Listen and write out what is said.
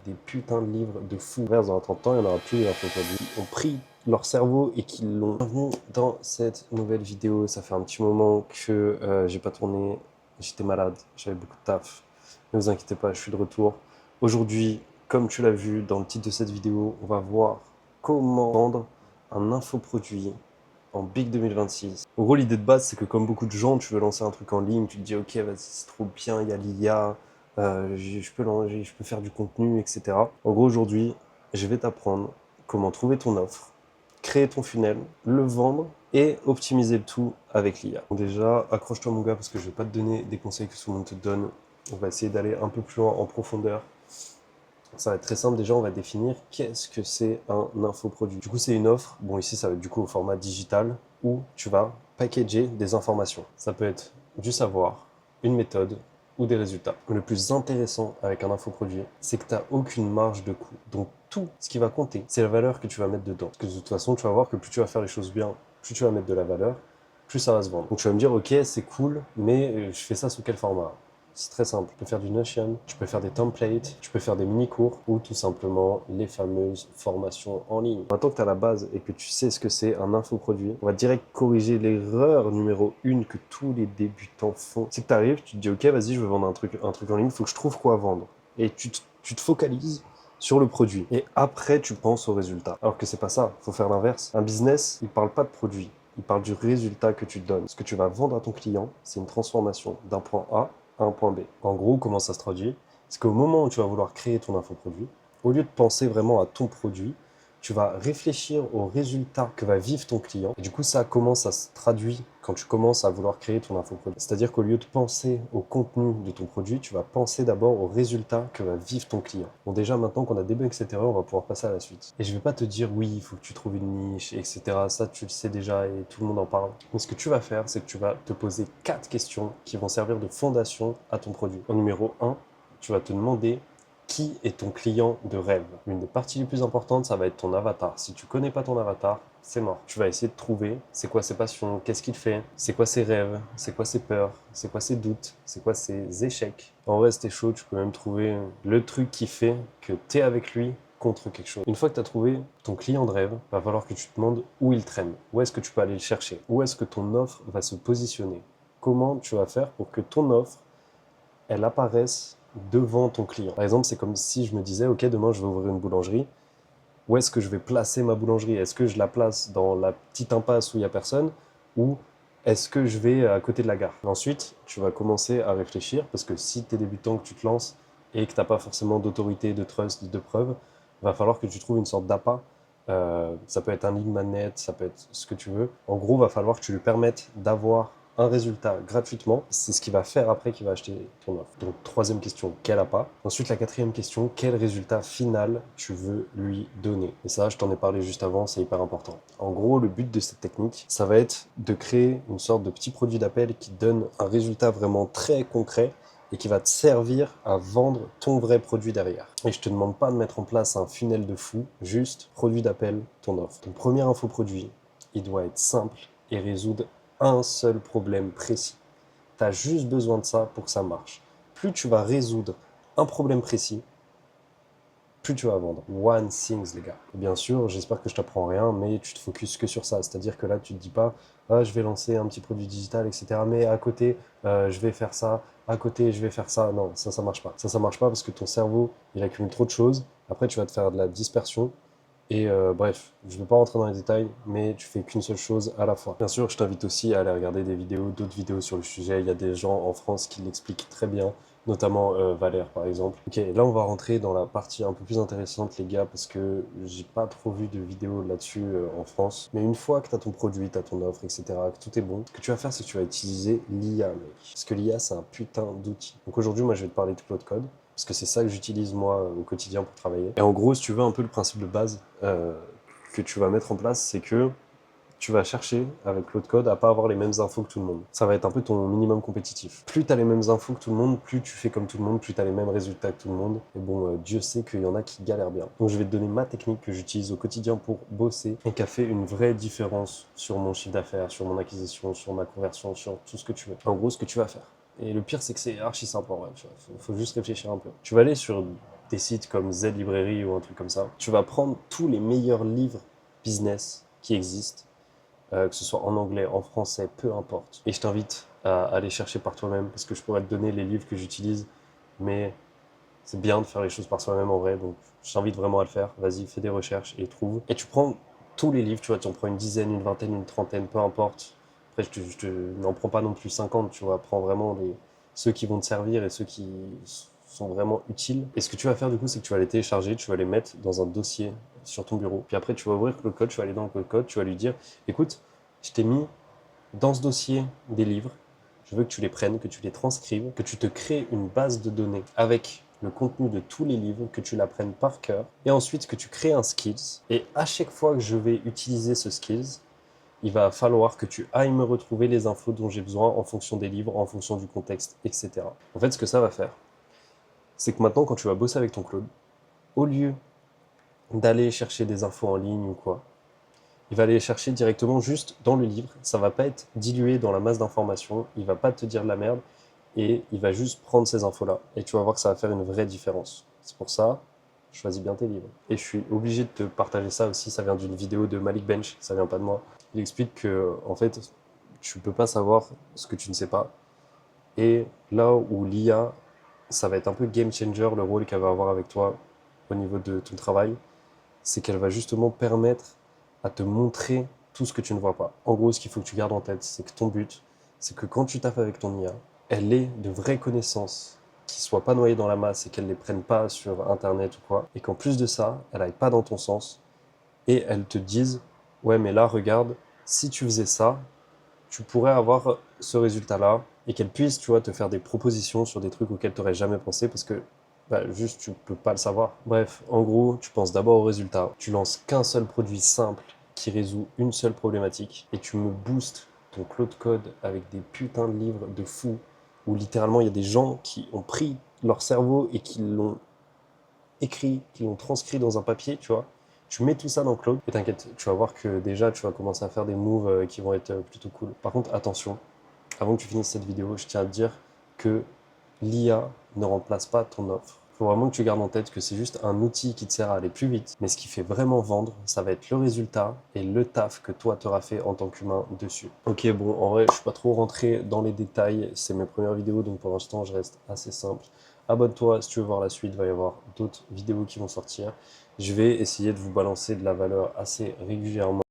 Des putains de livres de fous. Dans un 30 ans, il n'y en aura plus d'infoproduits. Ils ont pris leur cerveau et qu'ils l'ont. Bienvenue dans cette nouvelle vidéo. Ça fait un petit moment que j'ai pas tourné. J'étais malade, j'avais beaucoup de taf. Ne vous inquiétez pas, je suis de retour. Aujourd'hui, comme tu l'as vu dans le titre de cette vidéo, on va voir comment vendre un infoproduit en Big 2026. En gros, l'idée de base, c'est que comme beaucoup de gens, tu veux lancer un truc en ligne, tu te dis, ok, vas-y, c'est trop bien, il y a l'IA, je peux faire du contenu, etc. En gros, aujourd'hui, je vais t'apprendre comment trouver ton offre, créer ton funnel, le vendre et optimiser le tout avec l'IA. Déjà, accroche-toi mon gars, parce que je vais pas te donner des conseils que tout le monde te donne. On va essayer d'aller un peu plus loin en profondeur. Ça va être très simple, déjà on va définir qu'est-ce que c'est un infoproduit. Du coup c'est une offre, bon ici ça va être du coup au format digital, où tu vas packager des informations. Ça peut être du savoir, une méthode ou des résultats. Le plus intéressant avec un infoproduit, c'est que tu n'as aucune marge de coût. Donc tout ce qui va compter, c'est la valeur que tu vas mettre dedans. Parce que de toute façon tu vas voir que plus tu vas faire les choses bien, plus tu vas mettre de la valeur, plus ça va se vendre. Donc tu vas me dire ok c'est cool, mais je fais ça sous quel format ? C'est très simple. Tu peux faire du Notion, tu peux faire des templates, tu peux faire des mini-cours ou tout simplement les fameuses formations en ligne. Maintenant que tu as la base et que tu sais ce que c'est un infoproduit, on va direct corriger l'erreur numéro 1 que tous les débutants font. C'est que tu arrives, tu te dis ok, vas-y, je veux vendre un truc en ligne, il faut que je trouve quoi vendre. Et tu te focalises sur le produit. Et après, tu penses au résultat. Alors que c'est pas ça, il faut faire l'inverse. Un business, il parle pas de produit, il parle du résultat que tu donnes. Ce que tu vas vendre à ton client, c'est une transformation d'un point A à un point B. En gros, comment ça se traduit? C'est qu'au moment où tu vas vouloir créer ton infoproduit, au lieu de penser vraiment à ton produit, tu vas réfléchir au résultat que va vivre ton client. Et du coup, ça commence à se traduire quand tu commences à vouloir créer ton infoproduit. C'est-à-dire qu'au lieu de penser au contenu de ton produit, tu vas penser d'abord au résultat que va vivre ton client. Bon, déjà, maintenant qu'on a débunké cette erreur, on va pouvoir passer à la suite. Et je vais pas te dire, oui, il faut que tu trouves une niche, etc. Ça, tu le sais déjà et tout le monde en parle. Mais ce que tu vas faire, c'est que tu vas te poser 4 questions qui vont servir de fondation à ton produit. En numéro 1, tu vas te demander qui est ton client de rêve. L'une des parties les plus importantes, ça va être ton avatar. Si tu connais pas ton avatar, c'est mort. Tu vas essayer de trouver c'est quoi ses passions, qu'est-ce qu'il fait, c'est quoi ses rêves, c'est quoi ses peurs, c'est quoi ses doutes, c'est quoi ses échecs. En vrai, si t'es chaud, tu peux même trouver le truc qui fait que t'es avec lui contre quelque chose. Une fois que tu as trouvé ton client de rêve, va falloir que tu te demandes où il traîne. Où est-ce que tu peux aller le chercher? Où est-ce que ton offre va se positionner? Comment tu vas faire pour que ton offre, elle apparaisse devant ton client? Par exemple, c'est comme si je me disais, ok, demain je vais ouvrir une boulangerie. Où est-ce que je vais placer ma boulangerie? Est-ce que je la place dans la petite impasse où il n'y a personne? Ou est-ce que je vais à côté de la gare? Ensuite, tu vas commencer à réfléchir, parce que si tu es débutant, que tu te lances et que tu n'as pas forcément d'autorité, de trust, de preuve, va falloir que tu trouves une sorte d'appât. Ça peut être un lead magnet, ça peut être ce que tu veux. En gros, va falloir que tu lui permettes d'avoir un résultat gratuitement. C'est ce qu'il va faire après qu'il va acheter ton offre. Donc, troisième question, quel appât? Ensuite, la quatrième question, quel résultat final tu veux lui donner? Et ça, je t'en ai parlé juste avant, c'est hyper important. En gros, le but de cette technique, ça va être de créer une sorte de petit produit d'appel qui donne un résultat vraiment très concret et qui va te servir à vendre ton vrai produit derrière. Et je te demande pas de mettre en place un funnel de fou, juste produit d'appel, ton offre. Ton premier infoproduit, il doit être simple et résoudre un seul problème précis. Tu as juste besoin de ça pour que ça marche. Plus tu vas résoudre un problème précis, plus tu vas vendre. One things, les gars. Et bien sûr, j'espère que je t'apprends rien, mais tu te focuses que sur ça. C'est-à-dire que là, tu te dis pas, ah, je vais lancer un petit produit digital, etc. Mais à côté, je vais faire ça. À côté, je vais faire ça. Non, ça marche pas. Ça marche pas parce que ton cerveau, il accumule trop de choses. Après, tu vas te faire de la dispersion. Et bref, je ne vais pas rentrer dans les détails, mais tu fais qu'une seule chose à la fois. Bien sûr, je t'invite aussi à aller regarder d'autres vidéos sur le sujet. Il y a des gens en France qui l'expliquent très bien, notamment Valère par exemple. Ok, là on va rentrer dans la partie un peu plus intéressante les gars, parce que j'ai pas trop vu de vidéos là-dessus en France. Mais une fois que tu as ton produit, tu as ton offre, etc., que tout est bon, ce que tu vas faire, c'est que tu vas utiliser l'IA, mec. Parce que l'IA, c'est un putain d'outil. Donc aujourd'hui, moi je vais te parler de Claude Code, parce que c'est ça que j'utilise moi au quotidien pour travailler. Et en gros, si tu veux un peu le principe de base que tu vas mettre en place, c'est que tu vas chercher avec Claude Code à pas avoir les mêmes infos que tout le monde. Ça va être un peu ton minimum compétitif. Plus tu as les mêmes infos que tout le monde, plus tu fais comme tout le monde, plus tu as les mêmes résultats que tout le monde. Et bon, Dieu sait qu'il y en a qui galèrent bien. Donc je vais te donner ma technique que j'utilise au quotidien pour bosser et qui a fait une vraie différence sur mon chiffre d'affaires, sur mon acquisition, sur ma conversion, sur tout ce que tu veux. En gros, ce que tu vas faire. Et le pire, c'est que c'est archi simple en vrai. Faut juste réfléchir un peu. Tu vas aller sur des sites comme Z Librairie ou un truc comme ça. Tu vas prendre tous les meilleurs livres business qui existent, que ce soit en anglais, en français, peu importe. Et je t'invite à aller chercher par toi-même, parce que je pourrais te donner les livres que j'utilise, mais c'est bien de faire les choses par soi-même en vrai, donc je t'invite vraiment à le faire. Vas-y, fais des recherches et trouve. Et tu prends tous les livres, tu vois, tu en prends une dizaine, une vingtaine, une trentaine, peu importe. Après, n'en prends pas non plus 50, tu vois, prends vraiment ceux qui vont te servir et ceux qui sont vraiment utiles. Et ce que tu vas faire du coup, c'est que tu vas les télécharger, tu vas les mettre dans un dossier sur ton bureau. Puis après, tu vas ouvrir le code, tu vas aller dans le code, tu vas lui dire, écoute, je t'ai mis dans ce dossier des livres, je veux que tu les prennes, que tu les transcrives, que tu te crées une base de données avec le contenu de tous les livres, que tu l'apprennes par cœur, et ensuite que tu crées un skills. Et à chaque fois que je vais utiliser ce skills, il va falloir que tu ailles me retrouver les infos dont j'ai besoin en fonction des livres, en fonction du contexte, etc. En fait, ce que ça va faire, c'est que maintenant, quand tu vas bosser avec ton Claude, au lieu d'aller chercher des infos en ligne ou quoi, il va aller les chercher directement juste dans le livre. Ça va pas être dilué dans la masse d'informations. Il va pas te dire de la merde et il va juste prendre ces infos-là. Et tu vas voir que ça va faire une vraie différence. C'est pour ça, choisis bien tes livres. Et je suis obligé de te partager ça aussi. Ça vient d'une vidéo de Malik Bench. Ça vient pas de moi. Il explique que, en fait, tu peux pas savoir ce que tu ne sais pas. Et là où l'IA, ça va être un peu game changer, le rôle qu'elle va avoir avec toi au niveau de ton travail, c'est qu'elle va justement permettre à te montrer tout ce que tu ne vois pas. En gros, ce qu'il faut que tu gardes en tête, c'est que ton but, c'est que quand tu taffes avec ton IA, elle ait de vraies connaissances qui ne soient pas noyées dans la masse et qu'elle ne les prenne pas sur Internet ou quoi. Et qu'en plus de ça, elle n'aille pas dans ton sens et elle te dise, ouais, mais là, regarde, si tu faisais ça, tu pourrais avoir ce résultat-là et qu'elle puisse, tu vois, te faire des propositions sur des trucs auxquels tu n'aurais jamais pensé parce que juste tu peux pas le savoir. Bref, en gros, tu penses d'abord au résultat, tu lances qu'un seul produit simple qui résout une seule problématique et tu me boostes ton Claude Code avec des putains de livres de fous où littéralement il y a des gens qui ont pris leur cerveau et qui l'ont écrit, qui l'ont transcrit dans un papier, tu vois. Tu mets tout ça dans Claude et t'inquiète, tu vas voir que déjà tu vas commencer à faire des moves qui vont être plutôt cool. Par contre, attention, avant que tu finisses cette vidéo, je tiens à te dire que l'IA ne remplace pas ton offre. Il faut vraiment que tu gardes en tête que c'est juste un outil qui te sert à aller plus vite, mais ce qui fait vraiment vendre, ça va être le résultat et le taf que toi t'auras fait en tant qu'humain dessus. Ok, bon, en vrai, je suis pas trop rentré dans les détails, c'est mes premières vidéos, donc pour l'instant, je reste assez simple. Abonne-toi si tu veux voir la suite, il va y avoir d'autres vidéos qui vont sortir. Je vais essayer de vous balancer de la valeur assez régulièrement.